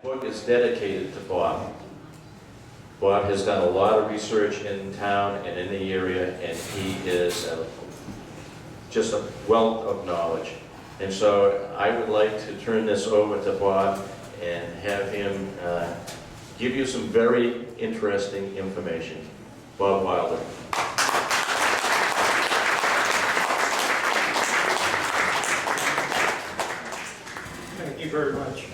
Book is dedicated to Bob. Bob has done a lot of research in town and in the area, and he is just a wealth of knowledge. And so I would like to turn this over to Bob and have him give you some very interesting information. Bob Wilder. Thank you very much.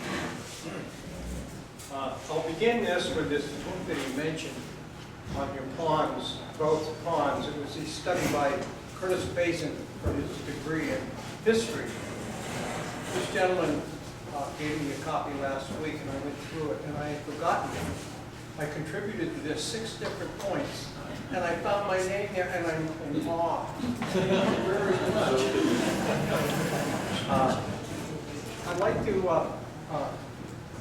I'll begin this with this book that he mentioned on your ponds, both ponds. It was a study by Curtis Basin for his degree in history. This gentleman gave me a copy last week, and I went through it, and I had forgotten it. I contributed to this 6 different points, and I found my name there, and I'm in awe. Very much. I'd like to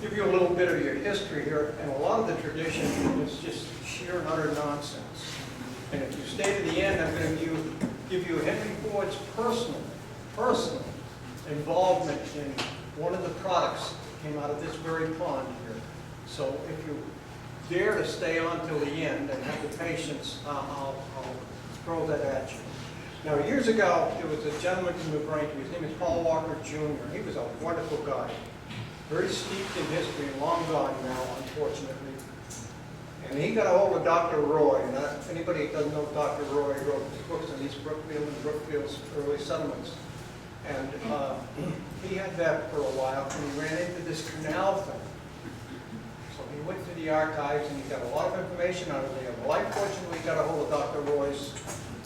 give you a little bit of your history here, and a lot of the tradition is just sheer and utter nonsense. And if you stay to the end, I'm going to give you Henry Ford's personal involvement in one of the products that came out of this very pond here. So if you dare to stay on till the end and have the patience, I'll throw that at you. Now, years ago, there was a gentleman from New Braintree. His name is Paul Walker Jr. He was a wonderful guy, very steeped in history, long gone now, unfortunately. And he got a hold of Dr. Roy. And anybody that doesn't know Dr. Roy wrote books on East Brookfield and Brookfield's early settlements. And he had that for a while, and he ran into this canal thing. So he went to the archives, and he got a lot of information out of it. Well, I fortunately got a hold of Dr. Roy's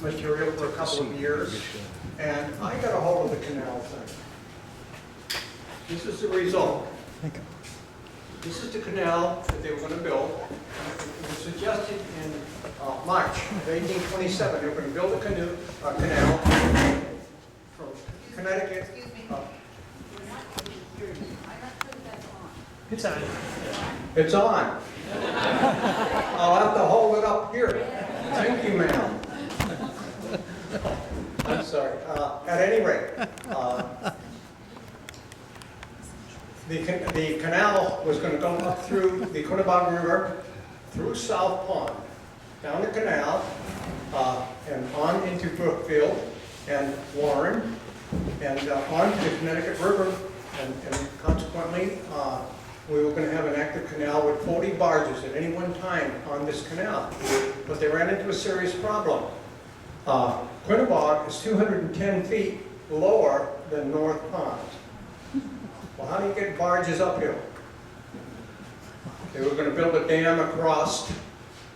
material for a couple of years, and I got a hold of the canal thing. This is the result. This is the canal that they were going to build. It was suggested in March of 1827 they were going to build a canal from Connecticut. Excuse me. We're not able to hear you. I'm not sure that's on. It's on. It's on. I'll have to hold it up here. Thank you, ma'am. I'm sorry. At any rate, the canal was going to go up through the Quaboag River, through South Pond, down the canal, and on into Brookfield and Warren, and on to the Connecticut River, and consequently, we were going to have an active canal with 40 barges at any one time on this canal. But they ran into a serious problem. Quaboag is 210 feet lower than North Pond. Well, how do you get barges uphill? They were going to build a dam across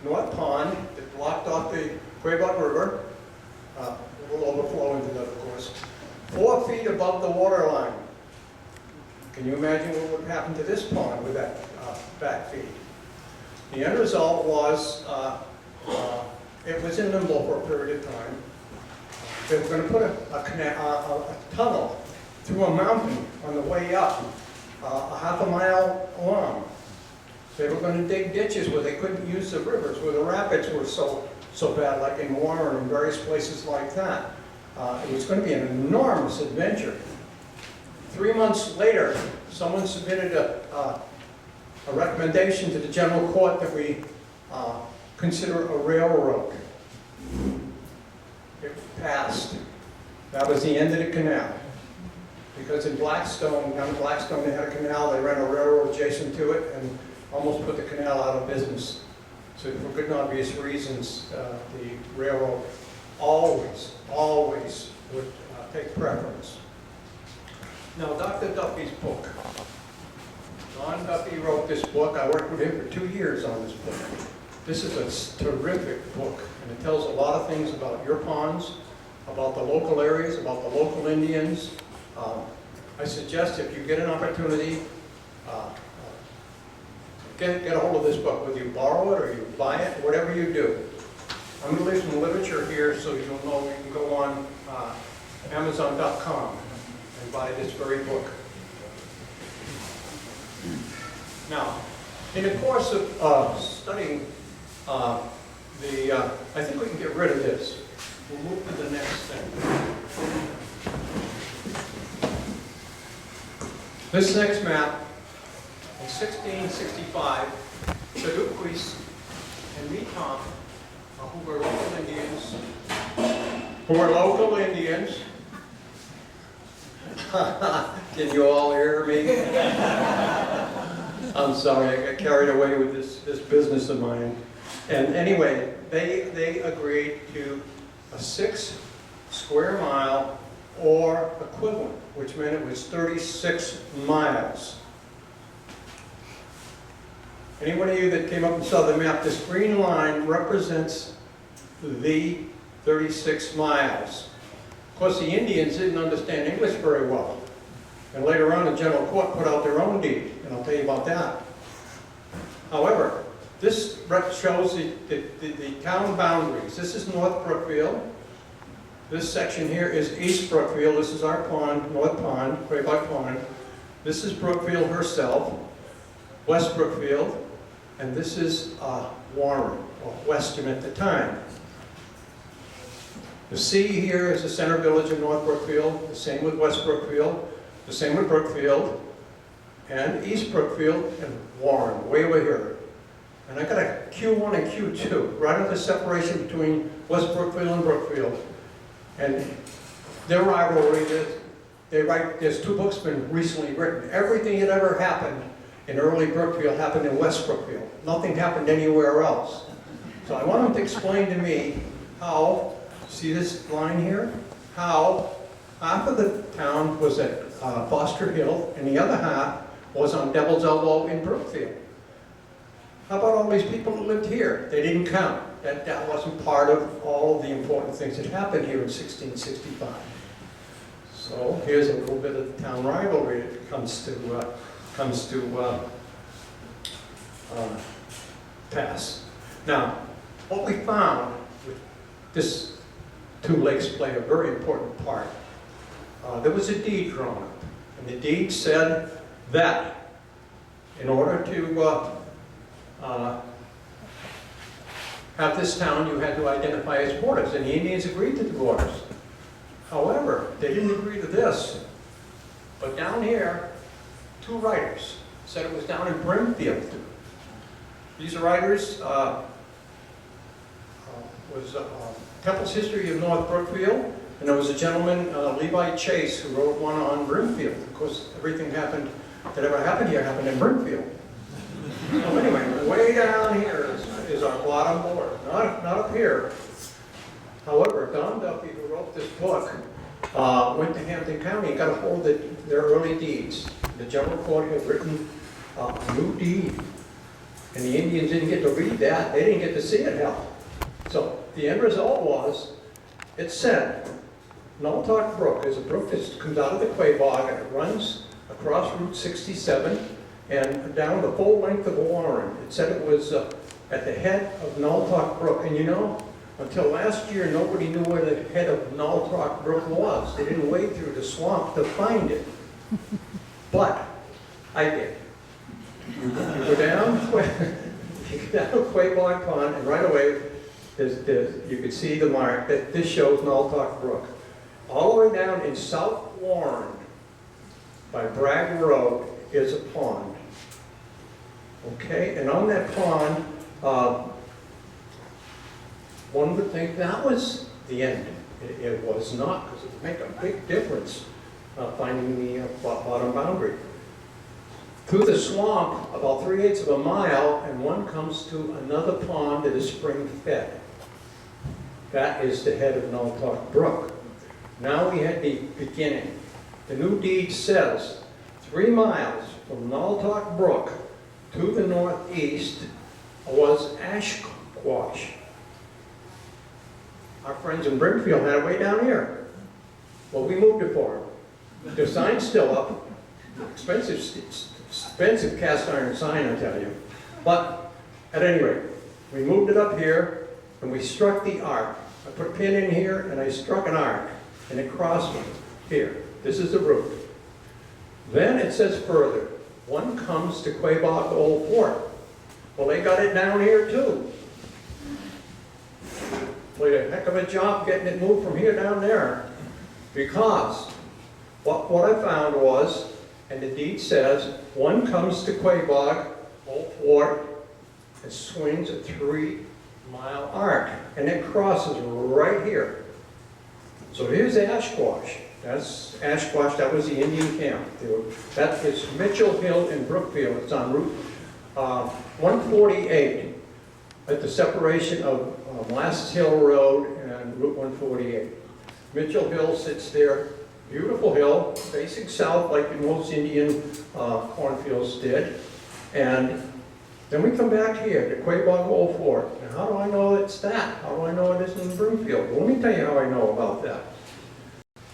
North Pond that blocked off the Quaboag River. It will overflow into that, of course. 4 feet above the water line. Can you imagine what would happen to this pond with that back feed? The end result was it was in limbo for a period of time. They were going to put a tunnel through a mountain on the way up, a half a mile long. They were going to dig ditches where they couldn't use the rivers, where the rapids were so bad, like in Warren and various places like that. It was going to be an enormous adventure. 3 months later, someone submitted a recommendation to the general court that we consider a railroad. It passed. That was the end of the canal. Because in Blackstone, down in Blackstone, they had a canal, they ran a railroad adjacent to it and almost put the canal out of business. So for good and obvious reasons, the railroad always would take preference. Now, Dr. Duffy's book. John Duffy wrote this book. I worked with him for 2 years on this book. This is a terrific book, and it tells a lot of things about your ponds, about the local areas, about the local Indians. I suggest if you get an opportunity, get a hold of this book, whether you borrow it or you buy it, whatever you do. I'm going to leave some literature here so you'll know you can go on Amazon.com and buy this very book. Now, in the course of studying I think we can get rid of this. We'll move to the next thing. This next map in 1665, Chaduquis and Meetam, who were local Indians, can you all hear me? I'm sorry, I got carried away with this business of mine. And anyway, they agreed to a 6 square mile or equivalent, which meant it was 36 miles. Any one of you that came up and saw the map, this green line represents the 36 miles. Of course, the Indians didn't understand English very well. And later on, the general court put out their own deed, and I'll tell you about that. However, this shows the town boundaries. This is North Brookfield. This section here is East Brookfield. This is our pond, North Pond, Quaboag Pond. This is Brookfield herself, West Brookfield, and this is Warren, or Weston at the time. The sea here is the center village of North Brookfield, the same with West Brookfield, the same with Brookfield, and East Brookfield, and Warren, way over here. And I got a Q1 and Q2, right at the separation between West Brookfield and Brookfield. And their rivalry, there's 2 books been recently written. Everything that ever happened in early Brookfield happened in West Brookfield. Nothing happened anywhere else. So I want them to explain to me how, see this line here? How half of the town was at Foster Hill and the other half was on Devil's Elbow in Brookfield. How about all these people that lived here? They didn't count. That wasn't part of all of the important things that happened here in 1665. So here's a little bit of the town rivalry that comes to pass. Now, what we found with this 2 lakes play a very important part. There was a deed drawn up, and the deed said that in order to have this town, you had to identify its borders, and the Indians agreed to the borders. However, they didn't agree to this. But down here, 2 writers said it was down in Brimfield. These writers was Temple's History of North Brookfield, and there was a gentleman, Levi Chase, who wrote one on Brimfield. Of course, everything that ever happened here happened in Brimfield. So anyway, way down here is our bottom border, not up here. However, Don Duffy, who wrote this book, went to Hampton County and got a hold of their early deeds. The general court had written a new deed, and the Indians didn't get to read that. They didn't get to see it, hell. So the end result was, it said, Naultauk Brook is a brook that comes out of the Quaboag and it runs across Route 67 and down the full length of Warren. It said it was at the head of Naultauk Brook. And you know, until last year, nobody knew where the head of Naultauk Brook was. They didn't wade through the swamp to find it. But I did. You go down Quaboag Pond, and right away, you can see the mark that this shows Naultauk Brook. All the way down in South Warren, by Bragg Road, is a pond. Okay, and on that pond, one would think that was the end. It was not, because it would make a big difference finding the bottom boundary. Through the swamp, about 3/8 of a mile, and one comes to another pond that is spring-fed. That is the head of Naultauk Brook. Now we had the beginning. The new deed says 3 miles from Naultauk Brook to the northeast was Ashquash. Our friends in Brimfield had it way down here. Well, we moved it for them. The sign's still up. Expensive cast iron sign, I tell you. But at any rate, we moved it up here and we struck the arc. I put a pin in here and I struck an arc and it crossed here. This is the route. Then it says further, one comes to Quaboag Old Fort. Well, they got it down here too. Played a heck of a job getting it moved from here down there, because what I found was, And the deed says, one comes to Quaboag, Old Fort, and swings a 3-mile arc, and it crosses right here. So here's Ashquash. That's Ashquash, that was the Indian camp. That is Mitchell Hill in Brookfield. It's on Route 148 at the separation of Molasses Hill Road and Route 148. Mitchell Hill sits there, beautiful hill, facing south like most Indian cornfields did. And then we come back here to Quaboag Old Fort. And how do I know it's that? How do I know it isn't in Brookfield? Well, let me tell you how I know about that.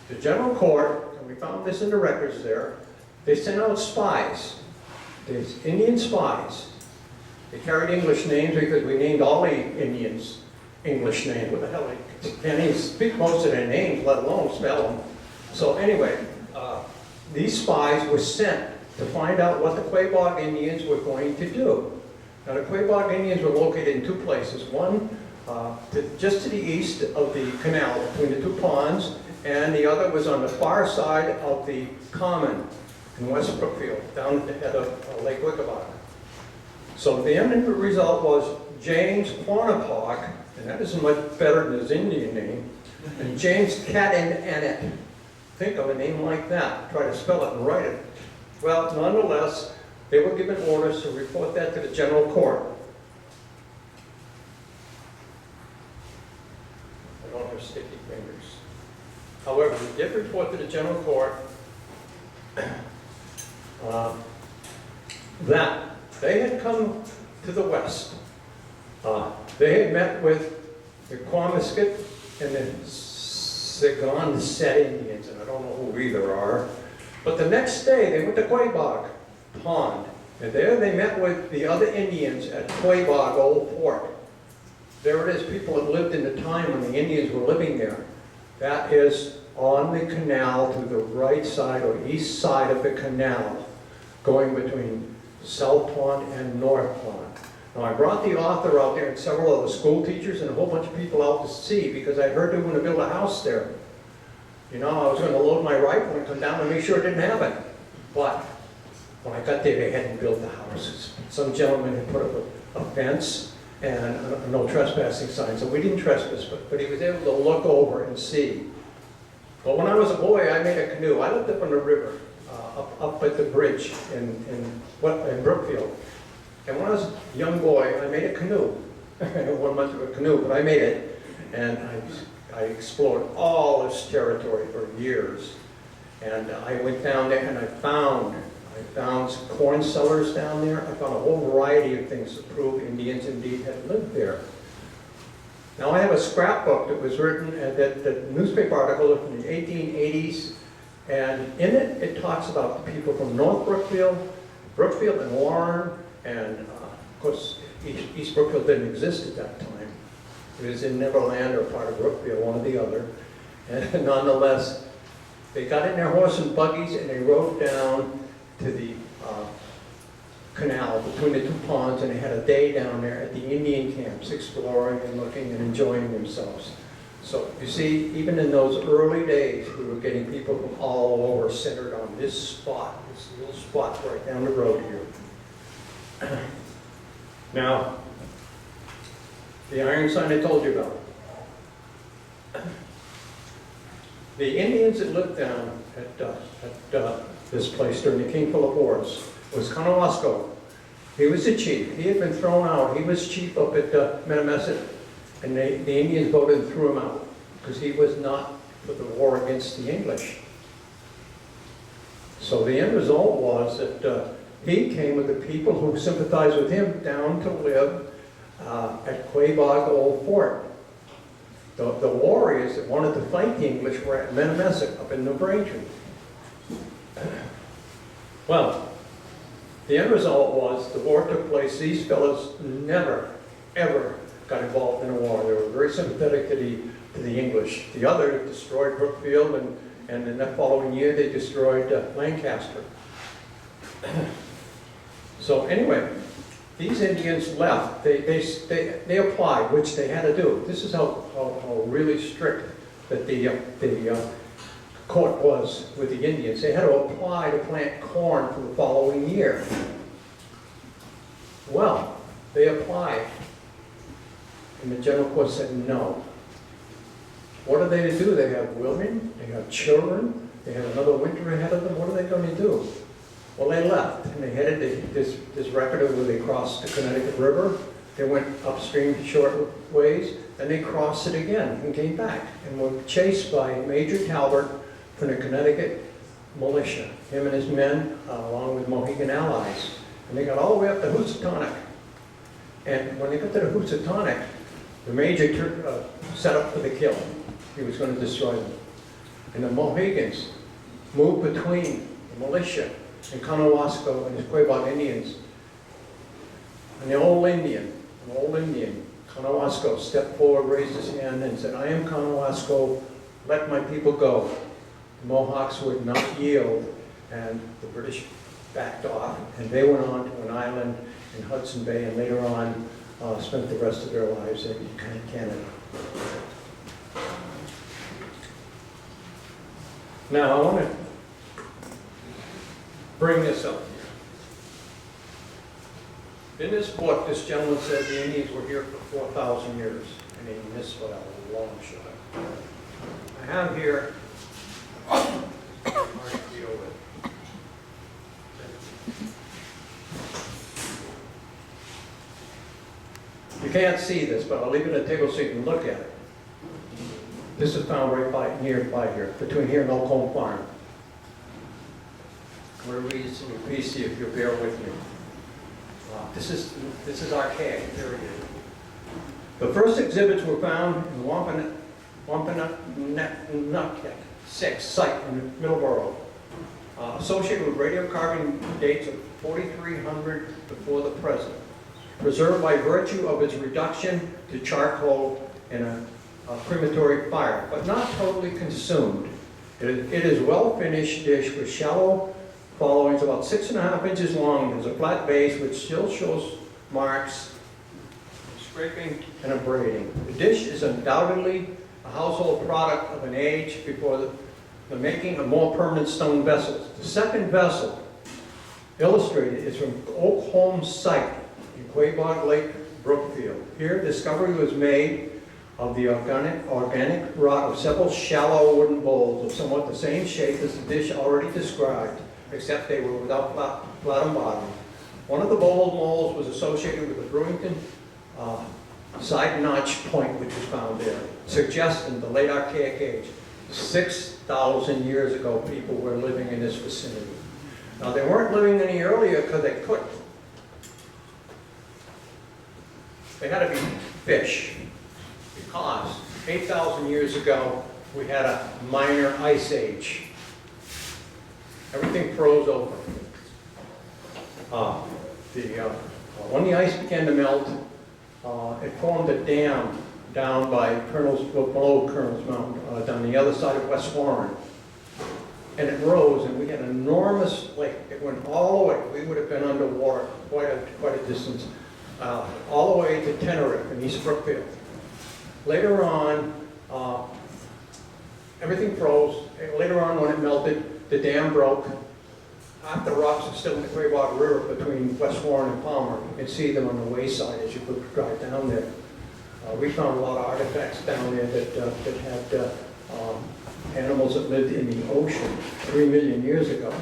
The general court, and we found this in the records there, they sent out spies. There's Indian spies. They carried English names because we named all the Indians English names. What the hell? They can't even speak most of their names, let alone spell them. So anyway, these spies were sent to find out what the Quaboag Indians were going to do. Now the Quaboag Indians were located in 2 places. One just to the east of the canal between the 2 ponds, and the other was on the far side of the common in West Brookfield, down at the head of Lake Quaboag. So the end result was James Quannapock, and that isn't much better than his Indian name, and James Catanannet. Think of a name like that. Try to spell it and write it. Well, nonetheless, they were given orders to report that to the general court. I don't have sticky fingers. However, we did report to the general court that they had come to the west. They had met with the Quacumquasit and the Quacumquasit Indians, and I don't know who either are. But the next day, they went to Quaboag Pond, and there they met with the other Indians at Quaboag Old Fort. There it is, people that lived in the time when the Indians were living there. That is on the canal to the right side or east side of the canal, going between South Pond and North Pond. Now I brought the author out there and several of the school teachers and a whole bunch of people out to see because I heard they were going to build a house there. You know, I was going to load my rifle and come down and make sure it didn't happen. But when I got there, they hadn't built the houses. Some gentleman had put up a fence and a no trespassing sign, so we didn't trespass, but he was able to look over and see. But when I was a boy, I made a canoe. I lived up on the river, up at the bridge in Brookfield. And when I was a young boy, I made a canoe. I don't want much of a canoe, but I made it. And I explored all this territory for years. And I went down there and I found some corn cellars down there. I found a whole variety of things to prove Indians indeed had lived there. Now I have a scrapbook that was written, that newspaper article from the 1880s, and in it, it talks about the people from North Brookfield and Warren, and of course, East Brookfield didn't exist at that time. It was in Neverland or part of Brookfield, one or the other. And nonetheless, they got in their horse and buggies and they rode down to the canal between the 2 ponds, and they had a day down there at the Indian camps, exploring and looking and enjoying themselves. So you see, even in those early days, we were getting people from all over centered on this spot, this little spot right down the road here. Now, the iron sign I told you about. The Indians that lived down at this place during the King Philip Wars was Conowasco. He was the chief. He had been thrown out. He was chief up at Metamesset, and the Indians voted and threw him out because he was not for the war against the English. So the end result was that he came with the people who sympathized with him down to live at Quaboag Old Fort. The warriors that wanted to fight the English were at Metamesset up in New Braintree. Well, the end result was the war took place. These fellows never, ever got involved in a war. They were very sympathetic to the English. The other destroyed Brookfield, and in that following year they destroyed Lancaster. So anyway, these Indians left. They applied, which they had to do. This is how really strict that the court was with the Indians. They had to apply to plant corn for the following year. Well, they applied, and the general court said no. What are they to do? They have women, they have children, they have another winter ahead of them. What are they going to do? Well, they left, and they headed to this record where they crossed the Connecticut River. They went upstream short ways, then they crossed it again and came back, and were chased by Major Talbot from the Connecticut militia, him and his men, along with Mohegan allies. And they got all the way up to Housatonic. And when they got to the Housatonic, the major set up for the kill. He was going to destroy them. And the Mohegans moved between the militia and Conowasco and his Quaboag Indians. And the old Indian, Conowasco, stepped forward, raised his hand, and said, "I am Conowasco, let my people go." The Mohawks would not yield, and the British backed off, and they went on to an island in Hudson Bay, and later on spent the rest of their lives in Canada. Now, I want to bring this up here. In this book, this gentleman said the Indians were here for 4,000 years, and he missed what a long shot. I have here, you can't see this, but I'll leave it at the table so you can look at it. This is found right nearby here, between here and Old Home Farm. I'm going to read this in your piece, see if you'll bear with me. This is archaic, period. The first exhibits were found in Wampanoag 6 site in Middleborough, associated with radiocarbon dates of 4,300 before the present, preserved by virtue of its reduction to charcoal in a crematory fire, but not totally consumed. It is well-finished dish with shallow followings, about 6.5 inches long. There's a flat base which still shows marks, scraping and abrading. The dish is undoubtedly a household product of an age before the making of more permanent stone vessels. The second vessel illustrated is from Oak Home site in Quaboag Lake, Brookfield. Here, discovery was made of the organic rock of several shallow wooden bowls of somewhat the same shape as the dish already described, except they were without flat bottom. One of the bowl molds was associated with the Brewington side notch point, which was found there, suggesting the late Archaic age. 6,000 years ago, people were living in this vicinity. Now, they weren't living any earlier because they couldn't. They had to be fish, because 8,000 years ago, we had a minor ice age. Everything froze over. When the ice began to melt, it formed a dam down by below Colonel's Mountain, down the other side of West Warren. And it rose, and we had an enormous lake. It went all the way. We would have been underwater quite a distance, all the way to Tenerife in East Brookfield. Later on, everything froze. Later on, when it melted, the dam broke. Half the rocks are still in the Quaboag River between West Warren and Palmer. You can see them on the wayside as you drive down there. We found a lot of artifacts down there that had animals that lived in the ocean 3 million years ago.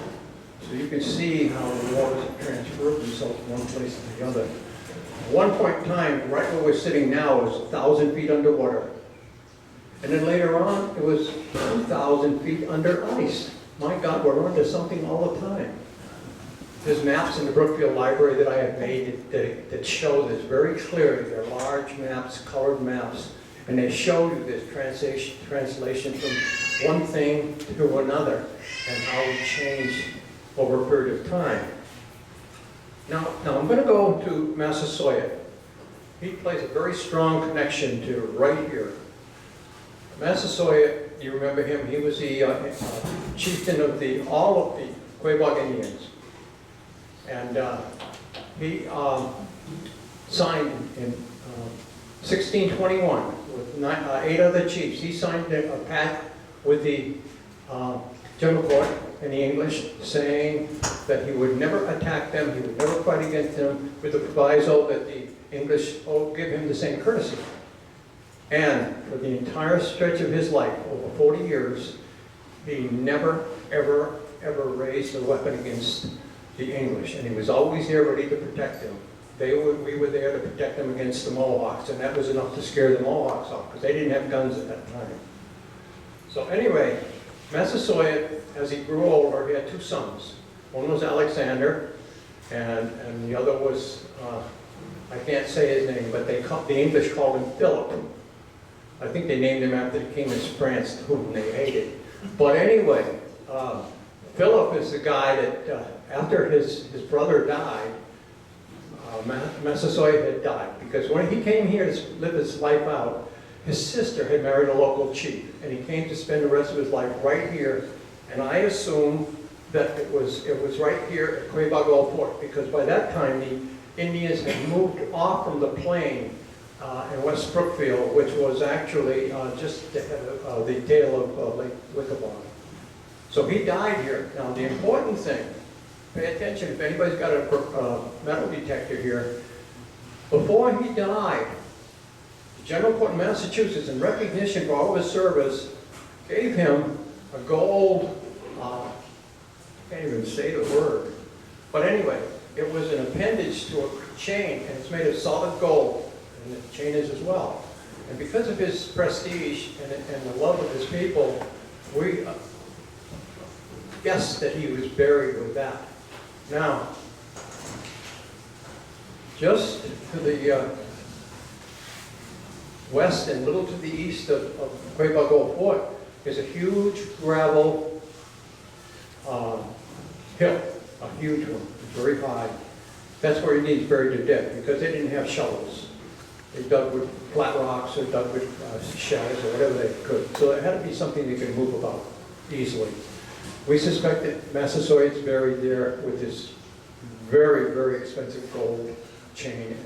So you can see how the waters have transferred themselves from one place to the other. At one point in time, right where we're sitting now, is 1,000 feet underwater. And then later on, it was 2,000 feet under ice. My God, we're under something all the time. There's maps in the Brookfield Library that I have made that show this very clearly. They're large maps, colored maps, and they show you this translation from one thing to another and how it changed over a period of time. Now I'm going to go to Massasoit. He plays a very strong connection to right here. Massasoit, you remember him, he was the chieftain of all of the Quaboag Indians. And he signed in 1621 with 8 other chiefs. He signed a pact with the General Court in the English, saying that he would never attack them, he would never fight against them, with the proviso that the English give him the same courtesy. And for the entire stretch of his life, over 40 years, he never, ever, ever raised a weapon against the English, and he was always there ready to protect them. We were there to protect them against the Mohawks, and that was enough to scare the Mohawks off, because they didn't have guns at that time. So anyway, Massasoit, as he grew older, he had two sons. One was Alexander, and the other was, I can't say his name, but the English called him Philip. I think they named him after the king of France, whom they hated. But anyway, Philip is the guy that, after his brother died, Massasoit had died, because when he came here to live his life out, his sister had married a local chief, and he came to spend the rest of his life right here. And I assume that it was right here at Quaboag Fort, because by that time the Indians had moved off from the plain in West Brookfield, which was actually just ahead of the tail of Lake Quaboag. So he died here. Now the important thing, pay attention if anybody's got a metal detector here. Before he died, the General Court in Massachusetts, in recognition for all of his service, gave him a gold, I can't even say the word, but anyway, it was an appendage to a chain, and it's made of solid gold, and the chain is as well. And because of his prestige and the love of his people, we guessed that he was buried with that. Now, just to the west and a little to the east of Quaboag Fort is a huge gravel hill, a huge one, very high. That's where he needs buried to death, because they didn't have shovels. They dug with flat rocks or dug with shells or whatever they could. So it had to be something they could move about easily. We suspect that Massasoit's buried there with his very, very expensive gold chain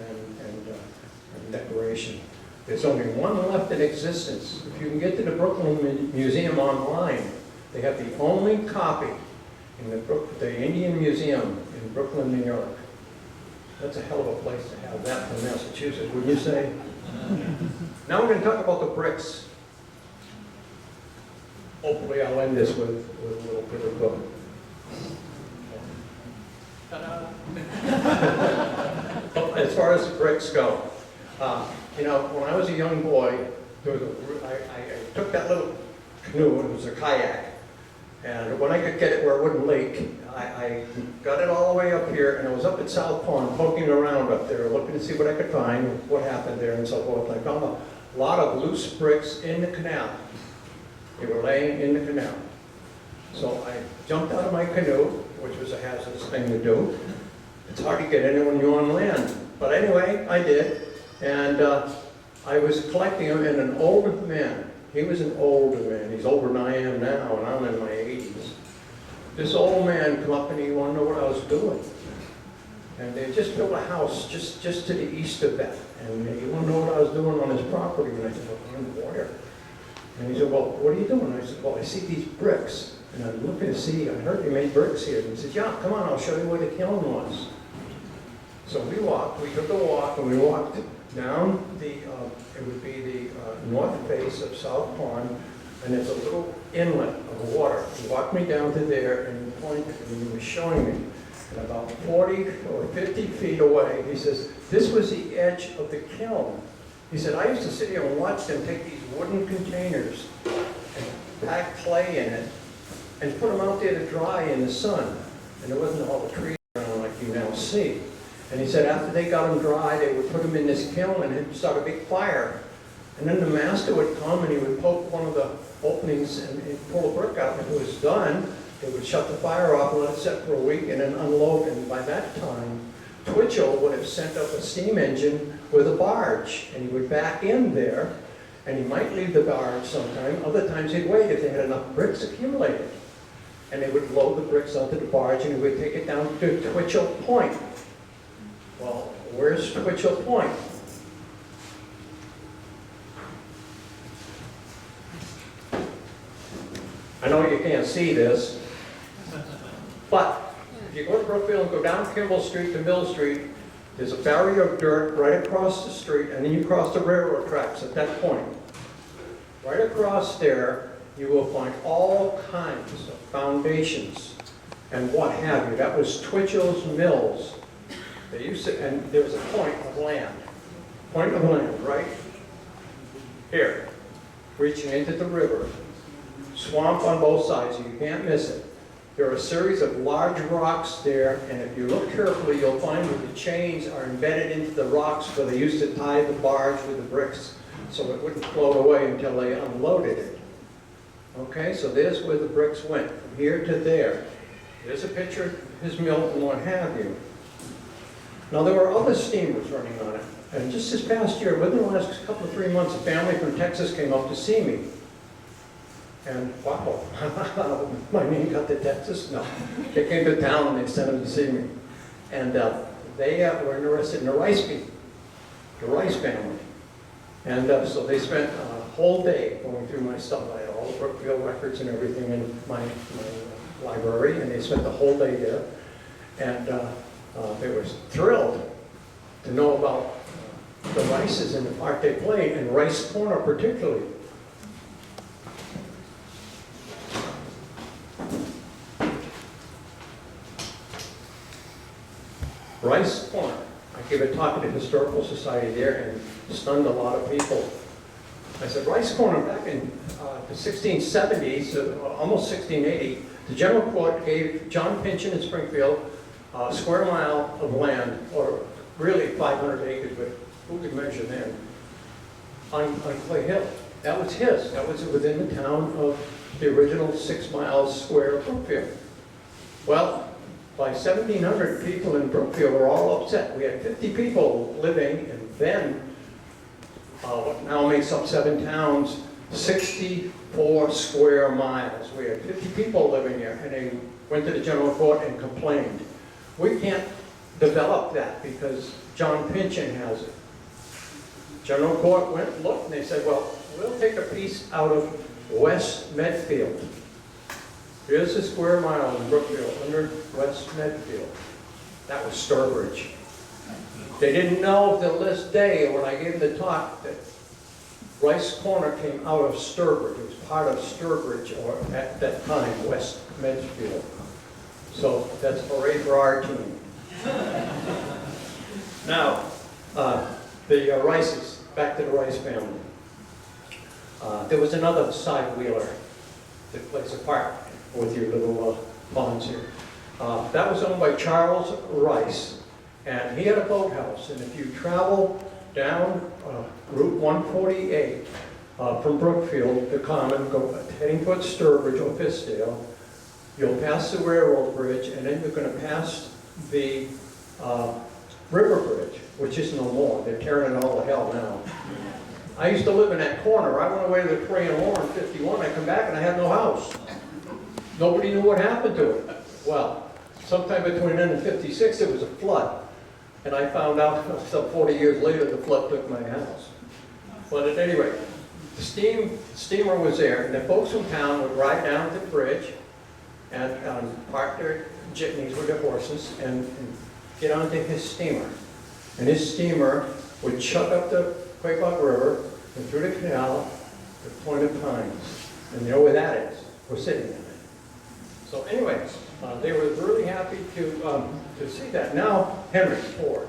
and decoration. There's only one left in existence. If you can get to the Brooklyn Museum online, they have the only copy in the Indian Museum in Brooklyn, New York. That's a hell of a place to have that from Massachusetts, wouldn't you say? Now we're going to talk about the bricks. Hopefully I'll end this with a little bit of book. As far as the bricks go, you know, when I was a young boy, I took that little canoe, it was a kayak, and when I could get it where it wouldn't leak, I got it all the way up here, and I was up at South Pond poking around up there, looking to see what I could find, what happened there and so forth. I found a lot of loose bricks in the canal. They were laying in the canal. So I jumped out of my canoe, which was a hazardous thing to do. It's hard to get in when you're on land. But anyway, I did. And I was collecting them, and an older man, he was an older man, he's older than I am now, and I'm in my 80s. This old man come up and he wanted to know what I was doing. And they just built a house just to the east of that. And he wanted to know what I was doing on his property. And I said, well, I'm where? And he said, well, what are you doing? And I said, well, I see these bricks. And I'm looking to see, I heard they made bricks here. And he said, yeah, come on, I'll show you where the kiln was. So we took a walk, and we walked down it would be the north face of South Pond, and there's a little inlet of water. He walked me down to there, and he pointed, and he was showing me. And about 40 or 50 feet away, he says, this was the edge of the kiln. He said, I used to sit here and watch them take these wooden containers and pack clay in it and put them out there to dry in the sun. And there wasn't all the trees around like you now see. And he said after they got them dry, they would put them in this kiln and it'd start a big fire. And then the master would come and he would poke one of the openings and pull a brick out. And if it was done, they would shut the fire off and let it set for a week and then unload. And by that time, Twitchell would have sent up a steam engine with a barge. And he would back in there, and he might leave the barge sometime. Other times he'd wait if they had enough bricks accumulated. And they would load the bricks onto the barge and he would take it down to Twitchell Point. Well, where's Twitchell Point? I know you can't see this, but if you go to Brookfield and go down Kimball Street to Mill Street, there's a barrier of dirt right across the street, and then you cross the railroad tracks at that point. Right across there, you will find all kinds of foundations and what have you. That was Twitchell's Mills. They used to, and there was a point of land right here, reaching into the river. Swamp on both sides, so you can't miss it. There are a series of large rocks there, and if you look carefully, you'll find that the chains are embedded into the rocks where they used to tie the barge with the bricks so it wouldn't float away until they unloaded it. Okay, so there's where the bricks went, from here to there. There's a picture of his mill and what have you. Now, there were other steamers running on it, and just this past year, within the last couple of 3 months, a family from Texas came up to see me. And wow, my name got to Texas? No. They came to town and they sent them to see me. And they were interested in the Rice family. And so they spent a whole day going through my stuff. I had all the Brookfield records and everything in my library, and they spent the whole day there. And they were thrilled to know about the Rices and the part they played, and Rice Corner particularly. Rice Corner. I gave a talk at the Historical Society there and stunned a lot of people. I said, Rice Corner, back in the 1670s, almost 1680, the General Court gave John Pynchon in Springfield a square mile of land, or really 500 acres, but who could measure then, on Clay Hill. That was his. That was within the town of the original 6 miles square of Brookfield. Well, by 1700, people in Brookfield were all upset. We had 50 people living, and then what now makes up 7 towns, 64 square miles. We had 50 people living there, and they went to the General Court and complained. We can't develop that because John Pynchon has it. General Court went and looked, and they said, well, we'll take a piece out of West Medfield. Here's a square mile in Brookfield, under West Medfield. That was Sturbridge. They didn't know till this day, when I gave the talk, that Rice Corner came out of Sturbridge. It was part of Sturbridge, or at that time, West Medfield. So that's hooray for our team. Now, the Rices, back to the Rice family. There was another side wheeler that plays a part with your little ponds here. That was owned by Charles Rice, and he had a boathouse. And if you travel down Route 148 from Brookfield to Common, heading towards Sturbridge or Fiskdale, you'll pass the railroad bridge, and then you're going to pass the river bridge, which is no more. They're tearing it all to hell now. I used to live in that corner. I went away to the Cray and Warren 51. I come back and I had no house. Nobody knew what happened to it. Well, sometime between then and 56, there was a flood. And I found out some 40 years later the flood took my house. But at any rate, the steamer was there, and the folks from town would ride down to the bridge and park their jitneys with their horses and get onto his steamer. And his steamer would chuck up the Quaboag River and through the canal to Point of Pines. And you know where that is? We're sitting in it. So anyways, they were really happy to see that. Now, Henry Ford.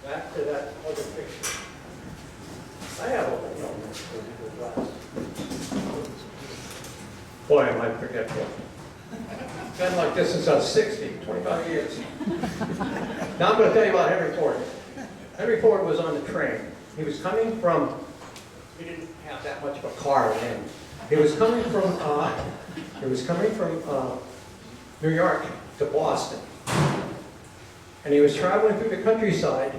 Back to that other picture. I have a glass. Boy, am I forgetful. Been like this since I was 60, 25 years. Now I'm going to tell you about Henry Ford. Henry Ford was on the train. He was coming from, he didn't have that much of a car then. He was coming from New York to Boston. And he was traveling through the countryside,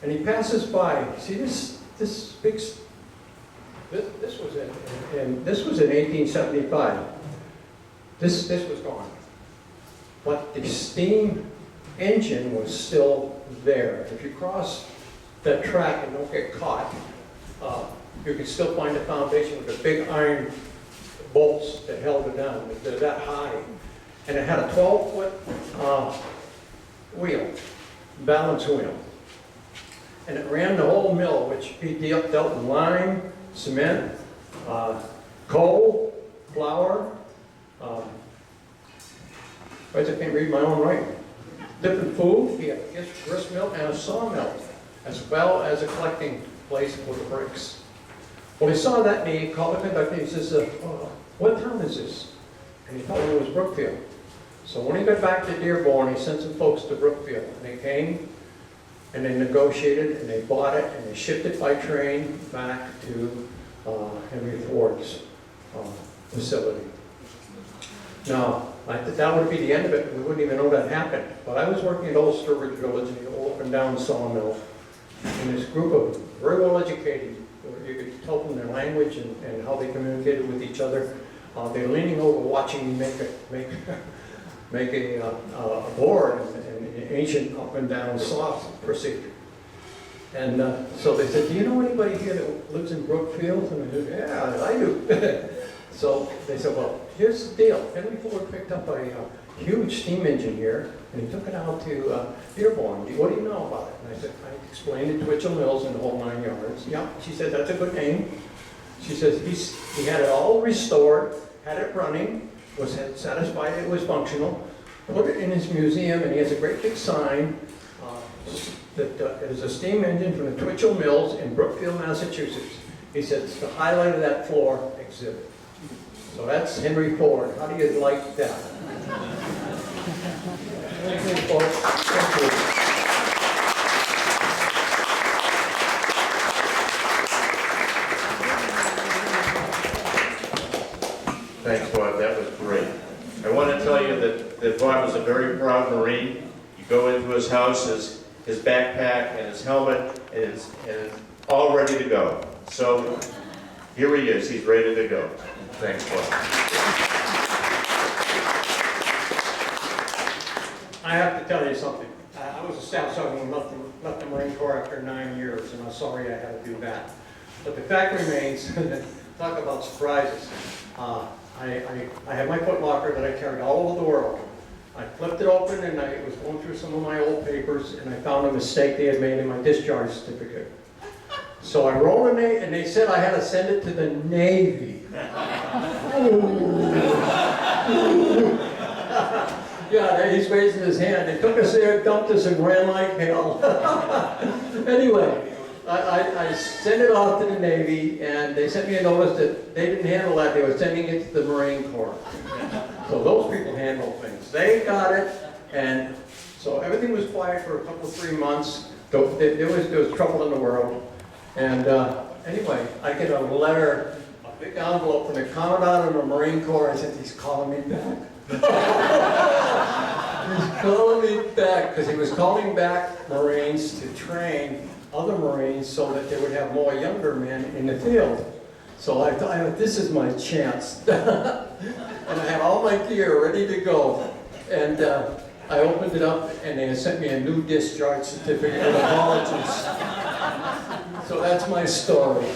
and he passes by. See this big, this was in 1875. This was gone. But the steam engine was still there. If you cross that track and don't get caught, you can still find the foundation with a big iron bolts that held it down. They're that high. And it had a 12-foot wheel, balance wheel. And it ran the whole mill, which he dealt in lime, cement, coal, flour, I can't read my own writing. Different food, he had a grist mill and a sawmill, as well as a collecting place for the bricks. Well, he saw that and he called the conductor and he says, what town is this? And he told him it was Brookfield. So when he got back to Dearborn, he sent some folks to Brookfield, and they came and they negotiated and they bought it and they shipped it by train back to Henry Ford's facility. Now, I thought that would be the end of it. We wouldn't even know that happened. But I was working at Old Sturbridge Village in the old up and down sawmill, and this group of very well educated, you could tell from their language and how they communicated with each other. They're leaning over, watching me make a board and an ancient up and down saw procedure. And so they said, do you know anybody here that lives in Brookfield? And I said, yeah, I do. So they said, well, here's the deal. Henry Ford picked up a huge steam engine here, and he took it out to Dearborn. What do you know about it? And I said, I explained it to Twitchell Mills and the whole 9 yards. Yeah, she said, that's a good name. She says, he had it all restored, had it running, was satisfied it was functional, put it in his museum, and he has a great big sign that is a steam engine from the Twitchell Mills in Brookfield, Massachusetts. He said, it's the highlight of that floor exhibit. So that's Henry Ford. How do you like that? Thank you, folks. Thank you. Thanks, Bob, that was great. I want to tell you that Bob was a very proud Marine. You go into his house, his backpack and his helmet, and it's all ready to go. So here he is, he's ready to go. Thanks, Bob. I have to tell you something. I was a staff sergeant and left the Marine Corps after 9 years, and I'm sorry I had to do that. But the fact remains, talk about surprises. I had my foot locker that I carried all over the world. I flipped it open and I was going through some of my old papers and I found a mistake they had made in my discharge certificate. So I wrote a name and they said I had to send it to the Navy. Yeah, he's raising his hand. They took us there, dumped us, and ran like hell. Anyway, I sent it off to the Navy, and they sent me a notice that they didn't handle that. They were sending it to the Marine Corps. So those people handle things. They got it, and so everything was quiet for a couple of 3 months. There was trouble in the world. And anyway, I get a letter, a big envelope from the Commandant of the Marine Corps. I said, he's calling me back. He's calling me back because he was calling back Marines to train other Marines so that they would have more younger men in the field. So I thought, this is my chance. And I had all my gear ready to go. And I opened it up and they sent me a new discharge certificate with apologies. So that's my story.